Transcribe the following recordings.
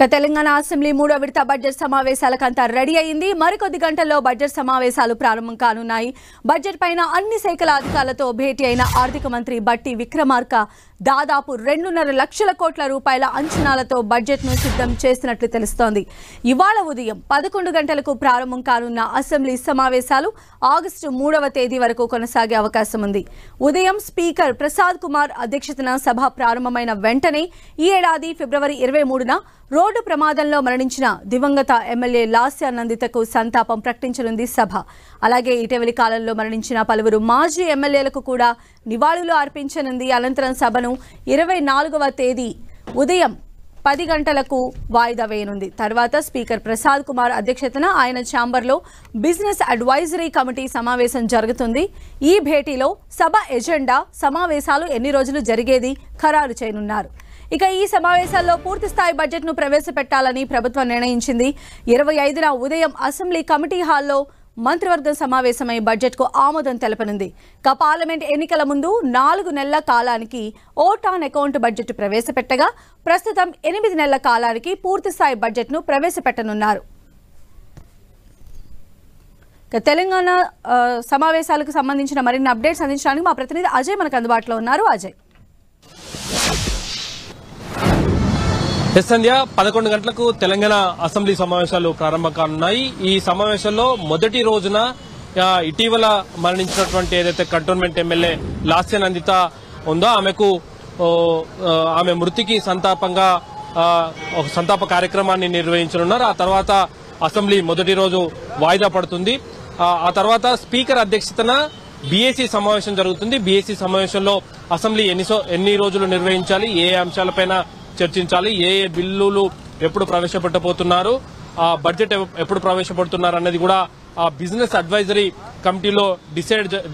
Telangana assembly మూడో విడత budget సమావేశాలకంతా ready అయింది. మరికొద్ది గంటల్లో బడ్జెట్ సమావేశాలు ప్రారంభం కానున్నాయి. బడ్జెట్ పైన అన్ని శాఖల అధికారులతో భేటీ అయిన ఆర్థిక మంత్రి బట్టి విక్రమార్క దాదాపు 2.5 లక్షల కోట్ల రూపాయల అంచనాలతో బడ్జెట్ను సిద్ధం చేసినట్లు తెలుస్తోంది. ఇవాళ ఉదయం 11 గంటలకు ప్రారంభం కానున్న అసెంబ్లీ సమావేశాలు ఆగస్టు 3వ తేదీ వరకు కొనసాగే అవకాశం ఉంది. ఉదయం స్పీకర్ ప్రసాద్ కుమార్ అధ్యక్షతన సభ ప్రారంభమైన వెంటనే ఈ ఏడాది ఫిబ్రవరి 23న రోడ్డు ప్రమాదంలో మరణించిన దివంగత ఎమ్మెల్యే లాస్య నందితకు సంతాపం ప్రకటించనుంది సభ. అలాగే ఇటీవలి కాలంలో మరణించిన పలువురు మాజీ ఎమ్మెల్యేలకు కూడా నివాళులు అర్పించనుంది. అనంతరం సభను 24వ తేదీ ఉదయం 10 గంటలకు వాయిదా వేయనుంది. తర్వాత స్పీకర్ ప్రసాద్ కుమార్ అధ్యక్షతన ఆయన ఛాంబర్లో బిజినెస్ అడ్వైజరీ కమిటీ సమావేశం జరుగుతుంది. ఈ భేటీలో సభ ఎజెండా, సమావేశాలు ఎన్ని రోజులు జరిగేది ఖరారు చేయనున్నారు. ఇక ఈ సమావేశాల్లో పూర్తిస్థాయి బడ్జెట్ను ప్రవేశపెట్టాలని ప్రభుత్వం నిర్ణయించింది. 25న ఉదయం అసెంబ్లీ కమిటీ హాల్లో మంత్రివర్గం సమావేశమై బడ్జెట్కు ఆమోదం తెలపనుంది. పార్లమెంట్ ఎన్నికల ముందు 4 నెలల కాలానికి ఓట్ ఆన్ అకౌంట్ బడ్జెట్ ప్రవేశపెట్టగా ప్రస్తుతం 8 నెలల కాలానికి పూర్తిస్థాయి బడ్జెట్ను ప్రవేశపెట్టనున్నారు. తెలంగాణ సమావేశాలకు సంబంధించిన మరిన్ని అప్డేట్స్ అందించడానికి మా ప్రతినిధి అజయ్ మనకు అందుబాటులో ఉన్నారు. అజయ్, సంధ్య 11 గంటలకు తెలంగాణ అసెంబ్లీ సమావేశాలు ప్రారంభం కానున్నాయి. ఈ సమావేశంలో మొదటి రోజున ఇటీవల మరణించినటువంటి ఏదైతే కంటోన్మెంట్ ఎమ్మెల్యే లాస్య నందిత ఉందో ఆమె మృతికి సంతాపంగా ఒక సంతాప కార్యక్రమాన్ని నిర్వహించనున్నారు. ఆ తర్వాత అసెంబ్లీ మొదటి రోజు వాయిదా పడుతుంది. ఆ తర్వాత స్పీకర్ అధ్యక్షతన బీఏసీ సమావేశం జరుగుతుంది. బీఏసీ సమావేశంలో అసెంబ్లీ ఎన్ని రోజులు నిర్వహించాలి, ఏ అంశాలపైన చర్చించాలి, ఏ బిల్లులు ఎప్పుడు ప్రవేశపెట్టబోతున్నారు, బడ్జెట్ ఎప్పుడు ప్రవేశపెడుతున్నారు అన్నది కూడా ఆ బిజినెస్ అడ్వైజరీ కమిటీలో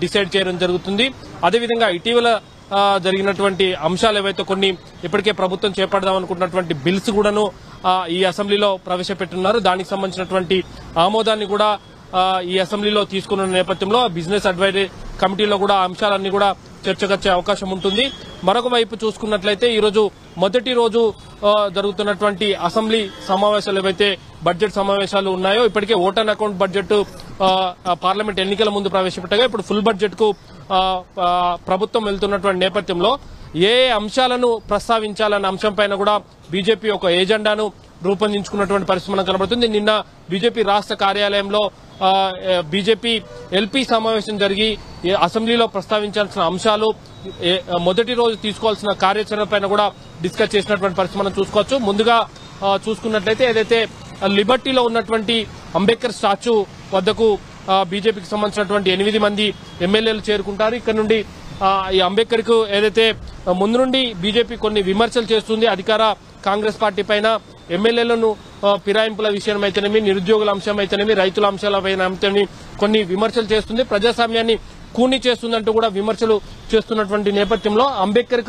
డిసైడ్ చేయడం జరుగుతుంది. అదేవిధంగా ఇటీవల జరిగినటువంటి అంశాలు ఏవైతే కొన్ని ఇప్పటికే ప్రభుత్వం చేపడదాం అనుకున్నటువంటి బిల్స్ కూడాను ఈ అసెంబ్లీలో ప్రవేశపెట్టున్నారు. దానికి సంబంధించినటువంటి ఆమోదాన్ని కూడా ఈ అసెంబ్లీలో తీసుకున్న నేపథ్యంలో బిజినెస్ అడ్వైజరీ కమిటీలో కూడా అంశాలన్నీ కూడా చర్చకొచ్చే అవకాశం ఉంటుంది. మరొక వైపు చూసుకున్నట్లయితే ఈ రోజు మొదటి రోజు జరుగుతున్నటువంటి అసెంబ్లీ సమావేశాలు ఏవైతే బడ్జెట్ సమావేశాలు ఉన్నాయో ఇప్పటికే vote on account budget parliament ఎన్నికల ముందు ప్రవేశపెట్టగా ఇప్పుడు ఫుల్ బడ్జెట్ కు ప్రభుత్వం వెళ్తున్నటువంటి నేపథ్యంలో ఏ అంశాలను ప్రస్తావించాలన్న అంశంపైన కూడా బీజేపీ ఒక ఎజెండాను రూపొందించుకున్నటువంటి పరిస్థితి మనకు కనబడుతుంది. నిన్న బీజేపీ రాష్ట్ర కార్యాలయంలో బీజేపీ ఎల్పీ సమావేశం జరిగి అసెంబ్లీలో ప్రస్తావించాల్సిన అంశాలు, మొదటి రోజు తీసుకోవాల్సిన కార్యాచరణపైన కూడా డిస్కస్ చేసినటువంటి పరిస్థితి మనం చూసుకోవచ్చు. ముందుగా చూసుకున్నట్లయితే ఏదైతే లిబర్టీలో ఉన్నటువంటి అంబేద్కర్ స్టాచ్యూ వద్దకు బీజేపీకి సంబంధించినటువంటి 8 మంది ఎమ్మెల్యేలు చేరుకుంటారు. ఇక్కడ నుండి ఈ అంబేద్కర్ కు ఏదైతే ముందు నుండి బీజేపీ కొన్ని విమర్శలు చేస్తుంది, అధికార కాంగ్రెస్ పార్టీ పైన ఎమ్మెల్యేలను ఫిరాయింపుల విషయం అయితేనేమి, నిరుద్యోగుల అంశం అయితేనేమి, రైతుల అంశాలపైన అయితేనేమి కొన్ని విమర్శలు చేస్తుంది, ప్రజాస్వామ్యాన్ని కూని చేస్తుందంటూ కూడా విమర్శలు చేస్తున్నటువంటి నేపథ్యంలో అంబేద్కర్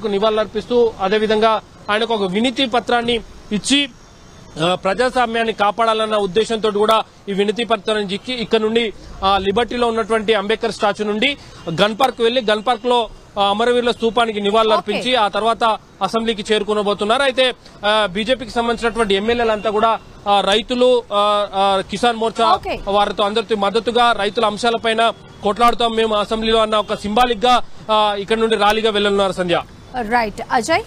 కు నివాళులర్పిస్తూ అదేవిధంగా ఆయనకు ఒక వినతి పత్రాన్ని ఇచ్చి ప్రజాస్వామ్యాన్ని కాపాడాలన్న ఉద్దేశంతో కూడా ఈ వినతి పత్రాన్ని ఇచ్చి ఇక్కడ నుండి లిబర్టీలో ఉన్నటువంటి అంబేద్కర్ స్టాచ్యూ నుండి గన్ పార్క్ వెళ్లి గన్ పార్క్ లో అమరవీరుల స్తూపానికి నివాళులర్పించి ఆ తర్వాత అసెంబ్లీకి చేరుకోబోతున్నారు. అయితే బీజేపీకి సంబంధించినటువంటి ఎమ్మెల్యేలంతా కూడా రైతులు, కిసాన్ మోర్చా వారితో అందరితో మద్దతుగా రైతుల అంశాలపైన కొట్లాడుతాం మేము అసెంబ్లీలో అన్న ఒక సింబాలిక్ గా ఇక్కడ నుండి ర్యాలీగా వెళ్లనున్నారు. సంధ్య, రైట్ అజయ్.